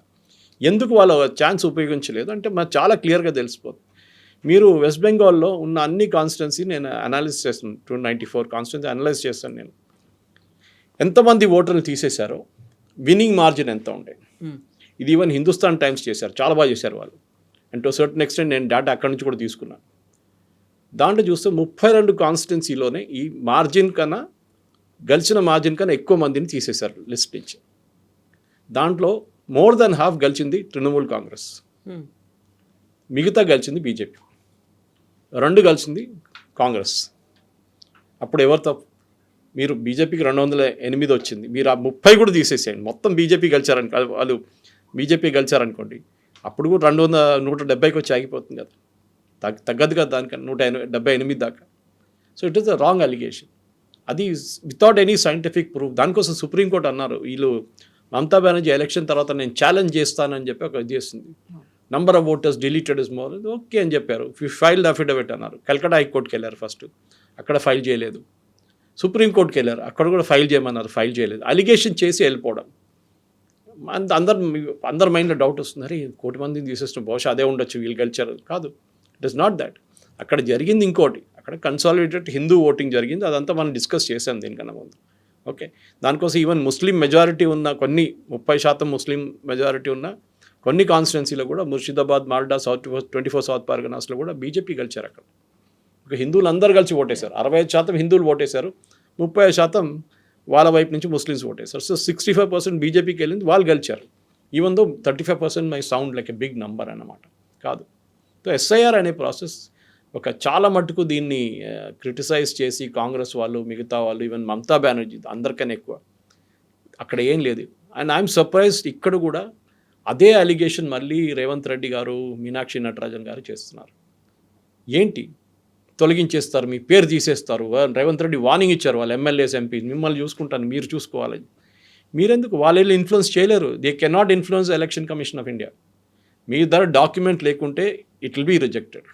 ఎందుకు వాళ్ళు ఛాన్స్ ఉపయోగించలేదు అంటే మాకు చాలా క్లియర్గా తెలిసిపోతుంది. మీరు వెస్ట్ బెంగాల్లో ఉన్న అన్ని కాన్స్టిట్యున్సీ నేను అనాలిసిస్ చేస్తాను, 294 కాన్స్టిట్యున్సీ అనలైజ్ చేస్తాను నేను. ఎంతమంది ఓటర్లు తీసేశారో, విన్నింగ్ మార్జిన్ ఎంత ఉండే. ఇది ఈవెన్ హిందుస్థాన్ టైమ్స్ చేశారు, చాలా బాగా చేశారు వాళ్ళు. అండ్ టు సర్టన్ ఎక్స్టెంట్ నేను డేటా అక్కడి నుంచి కూడా తీసుకున్నాను. దాంట్లో చూస్తే 32 కాన్స్టిట్యున్సీలోనే ఈ మార్జిన్ కన్నా, గెలిచిన మార్జిన్ కన్నా ఎక్కువ మందిని తీసేశారు లిస్ట్ నుంచి. దాంట్లో మోర్ దెన్ హాఫ్ గెలిచింది తృణమూల్ కాంగ్రెస్, మిగతా గెలిచింది బీజేపీ, 2 గెలిచింది కాంగ్రెస్. అప్పుడు ఎవరు తప్పు? మీరు బీజేపీకి 208 వచ్చింది, మీరు ఆ 30 కూడా తీసేసేయండి, మొత్తం బీజేపీ గెలిచారనుకో, వాళ్ళు బీజేపీ గెలిచారనుకోండి, అప్పుడు కూడా 170కి వచ్చి ఆగిపోతుంది కదా, తగ్గదు కదా దానికన్నా 178 దాకా. So it is the wrong allegation. అది వితౌట్ ఎనీ సైంటిఫిక్ ప్రూఫ్. దానికోసం సుప్రీంకోర్టు అన్నారు, వీళ్ళు మమతా బెనర్జీ ఎలక్షన్ తర్వాత నేను ఛాలెంజ్ చేస్తానని చెప్పి ఒక ఇది చేస్తుంది. Number of voters deleted is more, okay అని చెప్పారు. ఫైల్ అఫిడవిట్ అన్నారు. కల్కటా హైకోర్టుకి వెళ్ళారు ఫస్ట్, అక్కడ ఫైల్ చేయలేదు. సుప్రీంకోర్టుకి వెళ్ళారు, అక్కడ కూడా ఫైల్ చేయమన్నారు, ఫైల్ చేయలేదు. అలిగేషన్ చేసి వెళ్ళిపోవడం. అందరి మైండ్లో డౌట్ వస్తుంది, అరే 1 కోటి మందిని తీసేసిన, బహుశా అదే ఉండొచ్చు, వీళ్ళు గెలిచారు. కాదు, ఇట్ ఈస్ నాట్ దాట్. అక్కడ జరిగింది ఇంకోటి, అక్కడ కన్సాలిడేటెడ్ హిందూ ఓటింగ్ జరిగింది. అదంతా మనం డిస్కస్ చేసాం దీనికన్నా ముందు. ఓకే, దానికోసం ఈవెన్ ముస్లిం మెజారిటీ ఉన్న కొన్ని 30% ముస్లిం మెజారిటీ ఉన్న కొన్ని కాన్స్టిట్యున్సీలో కూడా, ముర్షిదాబాద్, మాల్డా, 24 సౌత్ పర్గనాస్లో కూడా బీజేపీ గెలిచారు. అక్కడ ఒక హిందువులు అందరూ కలిసి ఓటేశారు. 65% హిందువులు ఓటేశారు, 35% వాళ్ళ వైపు నుంచి ముస్లిమ్స్ ఓటేశారు. సో 65% బీజేపీకి వెళ్ళింది, వాళ్ళు గెలిచారు. Even though 35% may sound like a big number అన్నమాట. కాదు. సో ఎస్ఐఆర్ అనే ప్రాసెస్ ఒక చాలా మట్టుకు దీన్ని క్రిటిసైజ్ చేసి కాంగ్రెస్ వాళ్ళు, మిగతా వాళ్ళు, ఈవెన్ మమతా బెనర్జీ అందరికన్నా ఎక్కువ అక్కడ ఏం లేదు. అండ్ ఐఎమ్ సర్ప్రైజ్డ్ ఇక్కడ కూడా అదే అలిగేషన్ మళ్ళీ రేవంత్ రెడ్డి గారు, మీనాక్షి నటరాజన్ గారు చేస్తున్నారు. ఏంటి, తొలగించేస్తారు, మీ పేరు తీసేస్తారు. రేవంత్ రెడ్డి వార్నింగ్ ఇచ్చారు వాళ్ళ ఎమ్మెల్యేస్, ఎంపీ, మిమ్మల్ని చూసుకుంటాను, మీరు చూసుకోవాలని. మీరెందుకు వాళ్ళు ఇన్ఫ్లుయెన్స్ చేయలేరు. They cannot influence election commission of India. మీ దగ్గర డాక్యుమెంట్ లేకుంటే ఇట్ విల్ బీ రిజెక్టెడ్.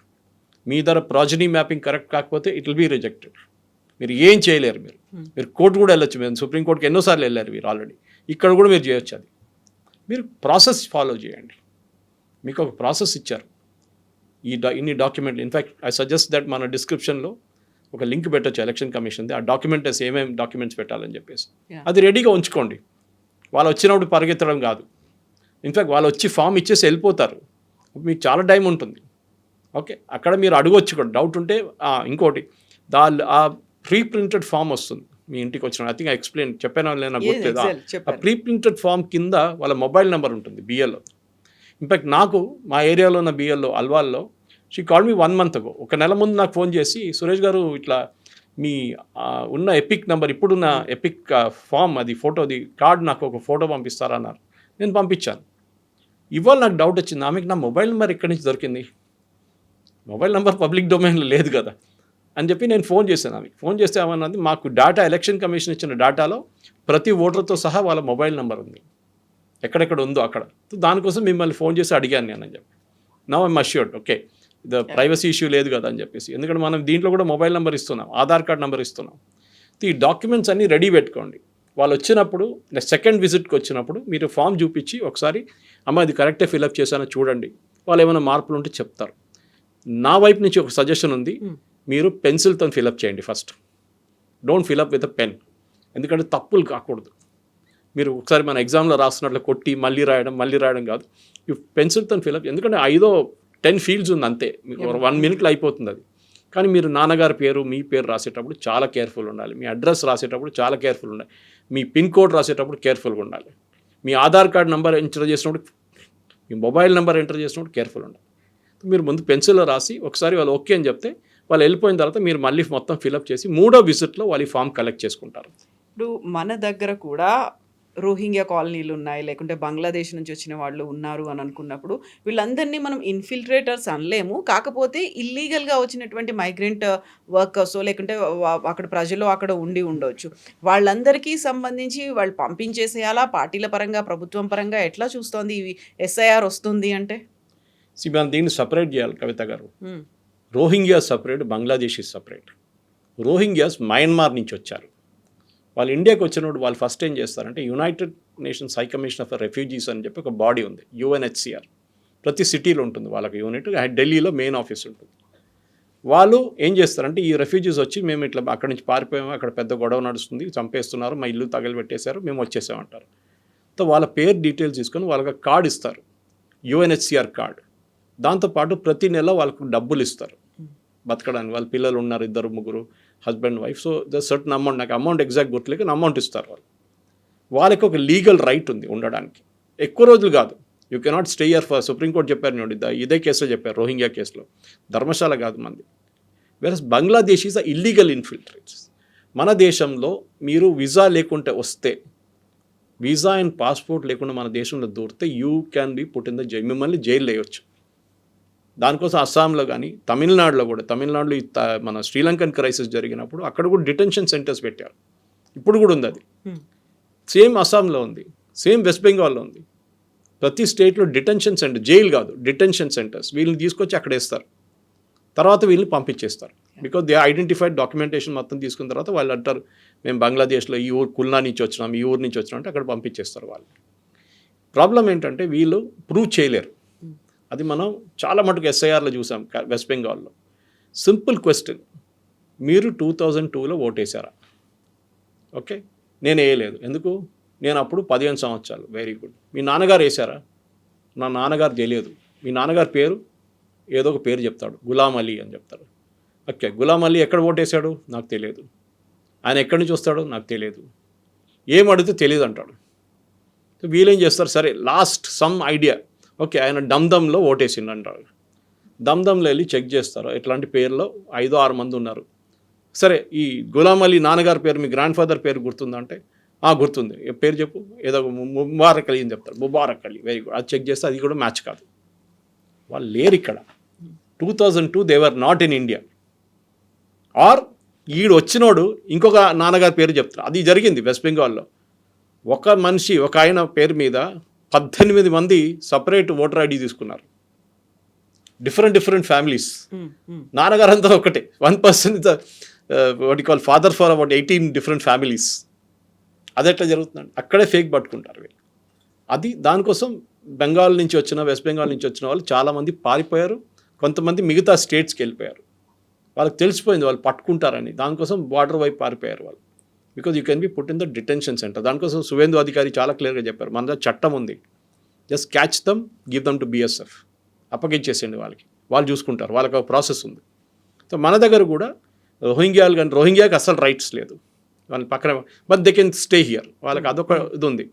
మీ దగ్గర ప్రాజనీ మ్యాపింగ్ కరెక్ట్ కాకపోతే ఇట్ విల్ బీ రిజెక్టెడ్. మీరు ఏం చేయలేరు. మీరు కోర్టు కూడా వెళ్ళొచ్చు. మేము సుప్రీంకోర్టుకి ఎన్నోసార్లు వెళ్ళారు మీరు ఆల్రెడీ. ఇక్కడ కూడా మీరు చేయొచ్చు. అది మీరు ప్రాసెస్ ఫాలో చేయండి. మీకు ఒక ప్రాసెస్ ఇచ్చారు ఇన్ని డాక్యుమెంట్లు. ఇన్ఫ్యాక్ట్ ఐ సజెస్ట్ దట్ మన డిస్క్రిప్షన్లో ఒక లింక్ పెట్టొచ్చు ఎలక్షన్ కమిషన్ది. ఆ డాక్యుమెంట్స్ ఏమేమి డాక్యుమెంట్స్ పెట్టాలని చెప్పేసి అది రెడీగా ఉంచుకోండి. వాళ్ళు వచ్చినప్పుడు పరిగెత్తడం కాదు. ఇన్ఫ్యాక్ట్ వాళ్ళు వచ్చి ఫామ్ ఇచ్చేసి వెళ్ళిపోతారు. మీకు చాలా టైం ఉంటుంది. ఓకే, అక్కడ మీరు అడగొచ్చు కూడా డౌట్ ఉంటే. ఇంకోటి ఆ ప్రీ ప్రింటెడ్ ఫామ్ వస్తుంది మీ ఇంటికి వచ్చిన. ఐ థింక్ ఐ ఎక్స్ప్లెయిన్ చెప్పాను లేదు నాకు గుర్తులేదు. ఆ ప్రీ ప్రింటెడ్ ఫామ్ కింద వాళ్ళ మొబైల్ నెంబర్ ఉంటుంది బిఎల్లో. ఇన్ఫ్యాక్ట్ నాకు మా ఏరియాలో ఉన్న బిఎల్లో అల్వాల్లో she called me 1 month ago. ఒక నెల ముందు నాకు ఫోన్ చేసి, సురేష్ గారు ఇట్లా మీ ఉన్న ఎపిక్ నెంబర్ ఇప్పుడున్న ఎపిక్ ఫామ్ అది ఫోటోది కార్డ్ నాకు ఒక ఫోటో పంపిస్తారా అన్నారు. నేను పంపించాను. ఇవాళ నాకు డౌట్ వచ్చింది, ఆమెకి నా మొబైల్ నెంబర్ ఎక్కడి నుంచి దొరికింది? మొబైల్ నెంబర్ పబ్లిక్ డొమైన్లో లేదు కదా అని చెప్పి నేను ఫోన్ చేశాను ఆమెకి. ఫోన్ చేస్తే ఏమన్నది, మాకు డేటా ఎలక్షన్ కమిషన్ ఇచ్చిన డేటాలో ప్రతి ఓటర్తో సహా వాళ్ళ మొబైల్ నెంబర్ ఉంది, ఎక్కడెక్కడ ఉందో అక్కడ. దానికోసం మిమ్మల్ని ఫోన్ చేసి అడిగాను నేను అని చెప్పి. నౌ ఐమ్ అష్యూర్డ్ ఓకే ఇది ప్రైవసీ ఇష్యూ లేదు కదా అని చెప్పేసి. ఎందుకంటే మనం దీంట్లో కూడా మొబైల్ నెంబర్ ఇస్తున్నాం, ఆధార్ కార్డ్ నెంబర్ ఇస్తున్నాం. ఈ డాక్యుమెంట్స్ అన్నీ రెడీ పెట్టుకోండి. వాళ్ళు వచ్చినప్పుడు సెకండ్ విజిట్కి వచ్చినప్పుడు మీరు ఫామ్ చూపించి ఒకసారి అమ్మ ఇది కరెక్టే ఫిలప్ చేశానో చూడండి, వాళ్ళు ఏమైనా మార్పులు ఉంటే చెప్తారు. నా వైపు నుంచి ఒక సజెషన్ ఉంది, మీరు పెన్సిల్తో ఫిలప్ చేయండి first. Don't fill up with a pen, ఎందుకంటే తప్పులు కాకూడదు. మీరు ఒకసారి మన ఎగ్జామ్లో రాస్తున్నట్లు కొట్టి మళ్ళీ రాయడం కాదు. ఈ పెన్సిల్తో ఫిలప్, ఎందుకంటే 10 ఫీల్డ్స్ ఉంది అంతే, మీకు 1 minute అయిపోతుంది అది. కానీ మీరు నాన్నగారి పేరు మీ పేరు రాసేటప్పుడు చాలా కేర్ఫుల్ ఉండాలి. మీ అడ్రస్ రాసేటప్పుడు చాలా కేర్ఫుల్ ఉండాలి. మీ పిన్ కోడ్ రాసేటప్పుడు కేర్ఫుల్గా ఉండాలి. మీ ఆధార్ కార్డ్ నెంబర్ ఎంటర్ చేసినప్పుడు, మీ మొబైల్ నెంబర్ ఎంటర్ చేసినప్పుడు కేర్ఫుల్ ఉండాలి. మీరు ముందు పెన్సిల్లో రాసి ఒకసారి వాళ్ళు ఓకే అని చెప్తే వాళ్ళు వెళ్ళిపోయిన తర్వాత మీరు మళ్ళీ మొత్తం ఫిలప్ చేసి 3వ విజిట్లో వాళ్ళు ఈ ఫామ్ కలెక్ట్ చేసుకుంటారు. ఇప్పుడు మన దగ్గర కూడా రోహింగ్యా కాలనీలు ఉన్నాయి, లేకుంటే బంగ్లాదేశ్ నుంచి వచ్చిన వాళ్ళు ఉన్నారు అని అనుకున్నప్పుడు వీళ్ళందరినీ మనం ఇన్ఫిల్ట్రేటర్స్ అనలేము. కాకపోతే ఇల్లీగల్గా వచ్చినటువంటి మైగ్రెంట్ వర్కర్స్ లేకుంటే అక్కడ ప్రజలు అక్కడ ఉండి ఉండొచ్చు. వాళ్ళందరికీ సంబంధించి వాళ్ళు పంపించేసేయాలా? పార్టీల పరంగా ప్రభుత్వం పరంగా ఎట్లా చూస్తోంది ఇవి SIR వస్తుంది అంటే? మనం దీన్ని సపరేట్ చేయాలి కవిత గారు. Rohingyas separate, Bangladeshi separate. Rohingyas Myanmar నుంచి వచ్చారు. వాళ్ళు ఇండియాకి వచ్చినప్పుడు వాళ్ళు ఫస్ట్ ఏం చేస్తారంటే United nations high commission of refugees అని చెప్పి ఒక బాడీ ఉంది, UNHCR. ప్రతి సిటీలో ఉంటుంది వాళ్ళకి యూనిట్. ఢిల్లీలో మెయిన్ ఆఫీస్ ఉంటుంది. వాళ్ళు ఏం చేస్తారంటే ఈ రెఫ్యూజీస్ వచ్చి మేము ఇట్లా అక్కడి నుంచి పారిపోయాము, అక్కడ పెద్ద గొడవ నడుస్తుంది, చంపేస్తున్నారు, మా ఇల్లు తగలబెట్టేశారు, మేము వచ్చేసామంటారు. సో వాళ్ళ పేరు డీటెయిల్స్ తీసుకొని వాళ్ళకి కార్డు ఇస్తారు, UNHCR కార్డు. దాంతోపాటు ప్రతి నెల వాళ్ళకు డబ్బులు ఇస్తారు బతకడానికి. వాళ్ళ పిల్లలు ఉన్నారు, 2-3 husband wife. So the certain amount, నాకు అమౌంట్ ఎగ్జాక్ట్ గుర్తులేక అమౌంట్ ఇస్తారు వాళ్ళు. వాళ్ళకి ఒక లీగల్ రైట్ ఉంది ఉండడానికి. ఎక్కువ రోజులు కాదు, you cannot stay here for. Supreme court చెప్పారు చూడండి, ఇదే కేసులో చెప్పారు, రోహింగ్యా కేసులో. ధర్మశాల కాదు మంది. వేరస్ బంగ్లాదేశీస్ ఆర్ ఇల్లీగల్ ఇన్ఫిల్ట్రేట్స్. మన దేశంలో మీరు వీసా లేకుంటే వస్తే, వీసా అండ్ పాస్పోర్ట్ లేకుండా మన దేశంలో దూరితే you can be put in the jail, మిమ్మల్ని జైలు వేయవచ్చు. దానికోసం అస్సాంలో కానీ తమిళనాడులో కూడా, తమిళనాడులో మన శ్రీలంకన్ క్రైసిస్ జరిగినప్పుడు అక్కడ కూడా డిటెన్షన్ సెంటర్స్ పెట్టారు. ఇప్పుడు కూడా ఉంది అది. సేమ్ అస్సాంలో ఉంది, సేమ్ వెస్ట్ బెంగాల్లో ఉంది. ప్రతి స్టేట్లో డిటెన్షన్ సెంటర్, జైలు కాదు డిటెన్షన్ సెంటర్స్. వీళ్ళని తీసుకొచ్చి అక్కడ వేస్తారు, తర్వాత వీళ్ళని పంపించేస్తారు. బికాజ్ దే ఐడెంటిఫైడ్ డాక్యుమెంటేషన్ మొత్తం తీసుకున్న తర్వాత వాళ్ళు అంటారు మేము బంగ్లాదేశ్లో ఈ ఊరు కుల్నా నుంచి వచ్చినాం, ఈ ఊరు నుంచి వచ్చినాం అంటే అక్కడ పంపించేస్తారు వాళ్ళు. ప్రాబ్లం ఏంటంటే వీళ్ళు ప్రూవ్ చేయలేరు. అది మనం చాలా మటుకు SIRలో చూసాం వెస్ట్ బెంగాల్లో. సింపుల్ క్వశ్చన్, మీరు 2002లో ఓటేశారా? ఓకే, నేను వేయలేదు. ఎందుకు? నేను అప్పుడు 15 సంవత్సరాలు. Very good. మీ నాన్నగారు వేశారా? నా నాన్నగారు తెలియదు. మీ నాన్నగారి పేరు ఏదో ఒక పేరు చెప్తాడు, గులాం అలీ అని చెప్తాడు. ఓకే, గులాం అలీ ఎక్కడ ఓటేశాడు? నాకు తెలియదు. ఆయన ఎక్కడి నుంచి వస్తాడో నాకు తెలియదు. ఏం అడిగితే తెలియదు అంటాడు. వీళ్ళేం చేస్తారు, సరే లాస్ట్ సమ్ ఐడియా, ఓకే ఆయన దమ్దమ్లో ఓటేసిండు అంటారు. దమ్దమ్లో వెళ్ళి చెక్ చేస్తారు, ఇట్లాంటి పేర్లో 5-6 మంది ఉన్నారు. సరే ఈ గులాం అలీ నాన్నగారి పేరు, మీ గ్రాండ్ ఫాదర్ పేరు గుర్తుందంటే గుర్తుంది. పేరు చెప్పు. ఏదో ముబారక్ అలీ అని చెప్తారు, ముబారక్ అలీ. Very good. అది చెక్ చేస్తే అది కూడా మ్యాచ్ కాదు. వాళ్ళు లేరు ఇక్కడ. 2002 they were not in India. Or ఈడు వచ్చినోడు ఇంకొక నాన్నగారి పేరు చెప్తారు. అది జరిగింది వెస్ట్ బెంగాల్లో. ఒక మనిషి ఒక ఆయన పేరు మీద 18 మంది సపరేట్ ఓటర్ ఐడి తీసుకున్నారు, డిఫరెంట్ ఫ్యామిలీస్. నాన్నగారు అంతా ఒకటే, 1 person is what call father for about 18 different families. అది ఎట్లా జరుగుతుందండి? అక్కడే ఫేక్ పట్టుకుంటారు వీళ్ళు. అది దానికోసం బెంగాల్ నుంచి వచ్చిన, వెస్ట్ బెంగాల్ నుంచి వచ్చిన వాళ్ళు చాలామంది పారిపోయారు, కొంతమంది మిగతా స్టేట్స్కి వెళ్ళిపోయారు. వాళ్ళకి తెలిసిపోయింది వాళ్ళు పట్టుకుంటారని, దానికోసం బార్డర్ వైపు పారిపోయారు వాళ్ళు. Because you can be put in the detention centre. దానికోసం సువేందు అధికారి చాలా క్లియర్గా చెప్పారు, మన దగ్గర చట్టం ఉంది, just catch dum, give them to BSF, అప్పగించేసేయండి వాళ్ళకి, వాళ్ళు చూసుకుంటారు, వాళ్ళకి ఒక ప్రాసెస్ ఉంది. సో మన దగ్గర కూడా రోహింగ్యాలు కానీ, రోహింగ్యాకి అసలు రైట్స్ లేదు, వాళ్ళ పక్కన, but they can stay here, వాళ్ళకి అదొక ఇది ఉంది.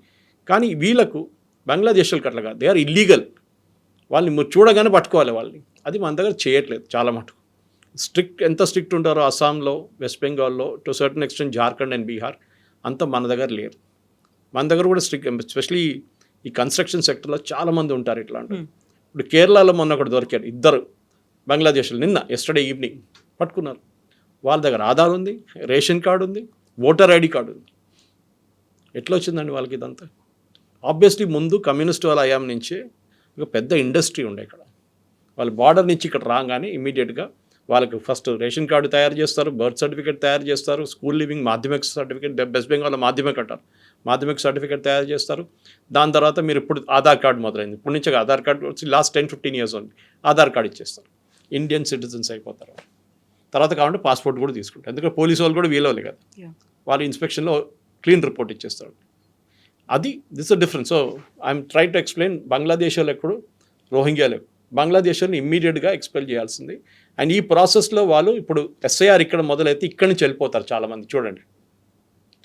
కానీ వీళ్ళకు బంగ్లాదేశ్ వాళ్ళకి అట్లా కాదు, దే ఆర్ ఇల్లీగల్, వాళ్ళని చూడగానే పట్టుకోవాలి వాళ్ళని. అది మన దగ్గర చేయట్లేదు చాలా మటుకు. ఎంత స్ట్రిక్ట్ ఉంటారో అస్సాంలో, వెస్ట్ బెంగాల్లో, to certain extent Jharkhand and Bihar, అంత మన దగ్గర లేరు. మన దగ్గర కూడా స్ట్రిక్ట్, ఎస్పెషలీ ఈ కన్స్ట్రక్షన్ సెక్టర్లో చాలామంది ఉంటారు ఇట్లా అంటే. ఇప్పుడు కేరళలో మొన్న ఒకటి దొరికారు, 2 బంగ్లాదేశ్లో, నిన్న ఎస్టర్డే ఈవినింగ్ పట్టుకున్నారు. వాళ్ళ దగ్గర ఆధార్ ఉంది, రేషన్ కార్డు ఉంది, ఓటర్ ఐడి కార్డు ఉంది. ఎట్లా వచ్చిందండి వాళ్ళకి ఇదంతా? ఆబ్వియస్లీ ముందు కమ్యూనిస్ట్ వాళ్ళ హయాం నుంచే ఒక పెద్ద ఇండస్ట్రీ ఉండే ఇక్కడ. వాళ్ళు బార్డర్ నుంచి ఇక్కడ రాగానే ఇమీడియట్గా వాళ్ళకి ఫస్ట్ రేషన్ కార్డు తయారు చేస్తారు, బర్త్ సర్టిఫికేట్ తయారు చేస్తారు, స్కూల్ లివింగ్ మాధ్యమిక సర్టిఫికేట్, వెస్ట్ బెంగాల్లో మాధ్యమిక అంటారు, మాధ్యమిక సర్టిఫికేట్ తయారు చేస్తారు. దాని తర్వాత మీరు ఇప్పుడు ఆధార్ కార్డు మొదలైంది, ఇప్పుడు నుంచి ఆధార్ కార్డు వచ్చి లాస్ట్ 10-15 years ఉంది, ఆధార్ కార్డు ఇచ్చేస్తారు, ఇండియన్ సిటిజన్స్ అయిపోతారు. తర్వాత కావాలంటే పాస్పోర్ట్ కూడా తీసుకుంటారు, ఎందుకంటే పోలీసు వాళ్ళు కూడా వీలవలే కదా, వాళ్ళు ఇన్స్పెక్షన్లో క్లీన్ రిపోర్ట్ ఇచ్చేస్తారు. అది this a difference. So I'm try to explain, బంగ్లాదేశ్లో ఎప్పుడు రోహింగ్యాలు, బంగ్లాదేశ్ని ఇమ్మీడియట్గా ఎక్స్పెల్ చేయాల్సింది. అండ్ ఈ ప్రాసెస్లో వాళ్ళు ఇప్పుడు SIR ఇక్కడ మొదలైతే ఇక్కడి నుంచి వెళ్ళిపోతారు చాలామంది. చూడండి,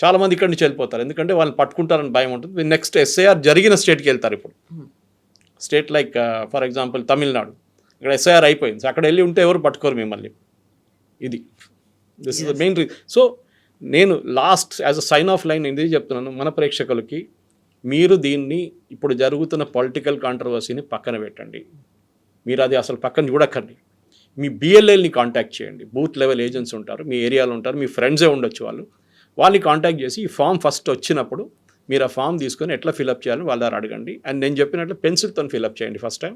చాలామంది ఇక్కడి నుంచి వెళ్ళిపోతారు, ఎందుకంటే వాళ్ళని పట్టుకుంటారని భయం ఉంటుంది. నెక్స్ట్ SIR జరిగిన స్టేట్కి వెళ్తారు. ఇప్పుడు state like for example Tamil Nadu, ఇక్కడ SIR అయిపోయింది, అక్కడ వెళ్ళి ఉంటే ఎవరు పట్టుకోరు మిమ్మల్ని. ఇది this is the main reason. So నేను last as a sign off line ఇది చెప్తున్నాను మన ప్రేక్షకులకి, మీరు దీన్ని ఇప్పుడు జరుగుతున్న పొలిటికల్ కాంట్రవర్సీని పక్కన పెట్టండి. మీరు అది అసలు పక్కన చూడకండి. మీ BLLని కాంటాక్ట్ చేయండి, బూత్ లెవెల్ ఏజెంట్స్ ఉంటారు, మీ ఏరియాలో ఉంటారు, మీ ఫ్రెండ్సే ఉండొచ్చు, వాళ్ళని కాంటాక్ట్ చేసి ఈ ఫామ్ ఫస్ట్ వచ్చినప్పుడు మీరు ఆ ఫామ్ తీసుకొని ఎట్లా ఫిలప్ చేయాలని వాళ్ళ దగ్గర అడగండి. అండ్ నేను చెప్పినట్లు పెన్సిల్తో ఫిలప్ చేయండి ఫస్ట్ టైం.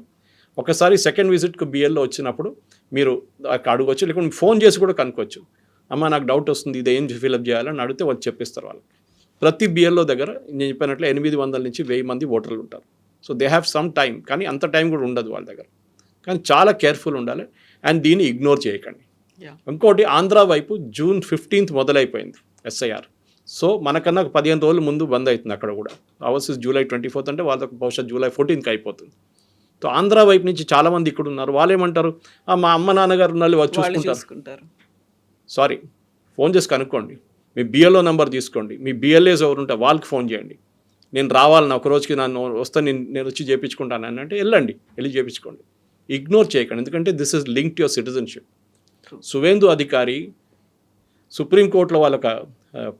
ఒకసారి సెకండ్ విజిట్కు BLO వచ్చినప్పుడు మీరు అడగవచ్చు, లేకుంటే ఫోన్ చేసి కూడా కనుక్కోవచ్చు, అమ్మ నాకు డౌట్ వస్తుంది, ఇది ఏం ఫిలప్ చేయాలని అడిగితే వాళ్ళు చెప్పిస్తారు. వాళ్ళు ప్రతి BLO దగ్గర నేను చెప్పినట్లు 800 నుంచి 1000 మంది ఓటర్లు ఉంటారు. So they have some time, కానీ అంత టైం కూడా ఉండదు వాళ్ళ దగ్గర. కానీ చాలా కేర్ఫుల్ ఉండాలి అండ్ దీన్ని ఇగ్నోర్ చేయకండి. ఇంకోటి, ఆంధ్ర వైపు June 15th మొదలైపోయింది SIR. సో మనకన్నా 15 రోజులు ముందు బంద్ అవుతుంది అక్కడ కూడా. అవర్స్ July 24th అంటే వాళ్ళకి బహుశా July 14th అయిపోతుంది. సో ఆంధ్ర వైపు నుంచి చాలామంది ఇక్కడ ఉన్నారు, వాళ్ళు ఏమంటారు, మా అమ్మ నాన్నగారు ఉన్నారు, వాళ్ళు చూసుకుంటారు. సారీ, ఫోన్ చేసి కనుక్కోండి, మీ BLO నెంబర్ తీసుకోండి, మీ BLAs ఎవరు ఉంటే వాళ్ళకి ఫోన్ చేయండి, నేను రావాలని ఒక రోజుకి నన్ను వస్తే నేను వచ్చి చేయించుకుంటాను అని అంటే వెళ్ళి చేయించుకోండి. ఇగ్నోర్ చేయకండి, ఎందుకంటే this is link to your citizenship. Suvendu అధికారి సుప్రీంకోర్టులో వాళ్ళొక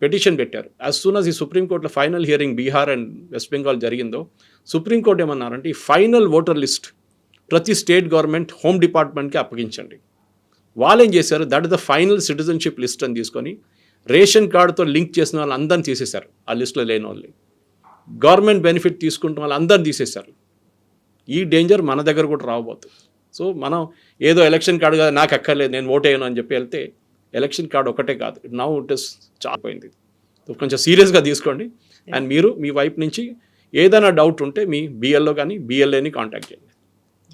పెటిషన్ పెట్టారు. యాజ్ సూన్ యాజ్ ఈ సుప్రీంకోర్టులో final hearing Bihar and west Bengal జరిగిందో, సుప్రీంకోర్టు ఏమన్నారంటే ఈ ఫైనల్ ఓటర్ లిస్ట్ ప్రతి స్టేట్ గవర్నమెంట్ హోమ్ డిపార్ట్మెంట్కి అప్పగించండి. వాళ్ళు ఏం చేశారు, that is the final citizenship list అని తీసుకొని రేషన్ కార్డుతో లింక్ చేసిన వాళ్ళు అందరిని తీసేశారు, ఆ లిస్టులో లేని వాళ్ళు. గవర్నమెంట్ బెనిఫిట్ తీసుకుంటున్న వాళ్ళు అందరిని తీసేశారు. ఈ డేంజర్ మన దగ్గర కూడా రాబోతుంది. సో మనం ఏదో ఎలక్షన్ కార్డు కాదు, నాకు అక్కర్లేదు, నేను ఓట్ వేయను అని చెప్పి వెళ్తే ఎలక్షన్ కార్డు ఒకటే కాదు, నౌ ఇట్ ఇస్ చాలా పోయింది. కొంచెం సీరియస్గా తీసుకోండి. అండ్ మీరు మీ వైపు నుంచి ఏదైనా డౌట్ ఉంటే మీ BLO కానీ BLAని కాంటాక్ట్ చేయండి.